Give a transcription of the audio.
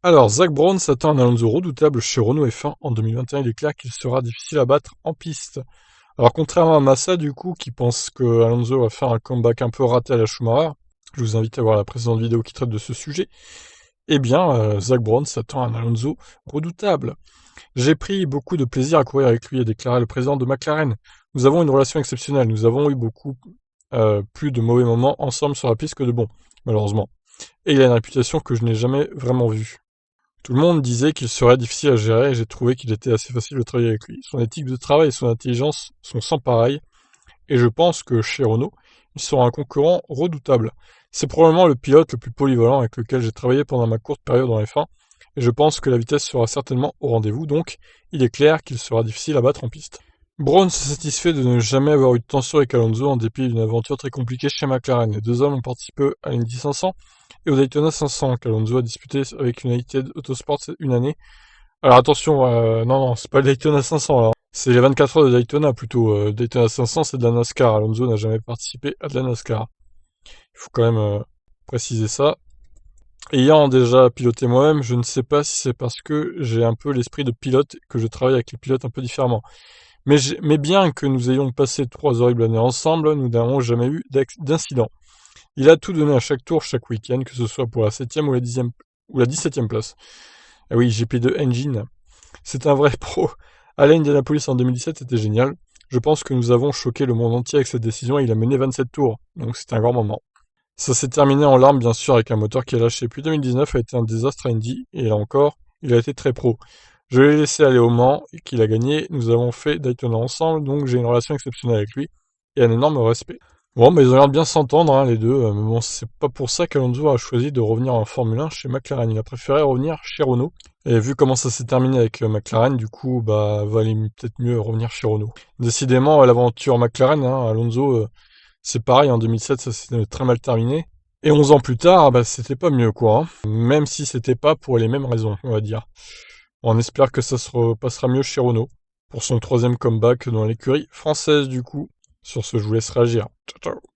Alors, Zach Brown s'attend à un Alonso redoutable chez Renault F1 en 2021. Il est clair qu'il sera difficile à battre en piste. Alors, contrairement à Massa, du coup, qui pense que Alonso va faire un comeback un peu raté à la Schumacher, je vous invite à voir la précédente vidéo qui traite de ce sujet, eh bien, Zach Brown s'attend à un Alonso redoutable. J'ai pris beaucoup de plaisir à courir avec lui, a déclaré le président de McLaren. Nous avons une relation exceptionnelle. Nous avons eu plus de mauvais moments ensemble sur la piste que de bons, malheureusement. Et il a une réputation que je n'ai jamais vraiment vue. Tout le monde disait qu'il serait difficile à gérer et j'ai trouvé qu'il était assez facile de travailler avec lui. Son éthique de travail et son intelligence sont sans pareil et je pense que chez Renault, il sera un concurrent redoutable. C'est probablement le pilote le plus polyvalent avec lequel j'ai travaillé pendant ma courte période en F1 et je pense que la vitesse sera certainement au rendez-vous, donc il est clair qu'il sera difficile à battre en piste. Brown se satisfait de ne jamais avoir eu de tension avec Alonso en dépit d'une aventure très compliquée chez McLaren. Les deux hommes ont participé à l'Indy 500 et au Daytona 500 qu'Alonso a disputé avec United Autosport une année. Alors attention, non, c'est pas le Daytona 500 là. C'est les 24 heures de Daytona plutôt. Daytona 500 c'est de la NASCAR. Alonso n'a jamais participé à de la NASCAR. Il faut quand même préciser ça. Ayant déjà piloté moi-même, je ne sais pas si c'est parce que j'ai un peu l'esprit de pilote que je travaille avec les pilotes un peu différemment. Mais bien que nous ayons passé 3 horribles années ensemble, nous n'avons jamais eu d'incident. Il a tout donné à chaque tour, chaque week-end, que ce soit pour la 7e ou la 10e ou la 17e place. Ah oui, GP2 Engine. C'est un vrai pro. À l'Indianapolis en 2017, c'était génial. Je pense que nous avons choqué le monde entier avec cette décision et il a mené 27 tours. Donc c'était un grand moment. Ça s'est terminé en larmes, bien sûr, avec un moteur qui a lâché. Puis 2019 a été un désastre à Indy, et là encore, il a été très pro. Je l'ai laissé aller au Mans, et qu'il a gagné. Nous avons fait Daytona ensemble, donc j'ai une relation exceptionnelle avec lui, et un énorme respect. Bon, mais ils ont l'air de bien s'entendre, hein, les deux, mais bon, c'est pas pour ça qu'Alonso a choisi de revenir en Formule 1 chez McLaren. Il a préféré revenir chez Renault. Et vu comment ça s'est terminé avec McLaren, du coup, bah, valait peut-être mieux revenir chez Renault. Décidément, l'aventure McLaren, hein, Alonso, c'est pareil, en 2007, ça s'est très mal terminé. Et 11 ans plus tard, bah, c'était pas mieux, quoi, hein. Même si c'était pas pour les mêmes raisons, on va dire. On espère que ça se repassera mieux chez Renault, pour son troisième comeback dans l'écurie française, du coup. Sur ce, je vous laisse réagir. Ciao, ciao.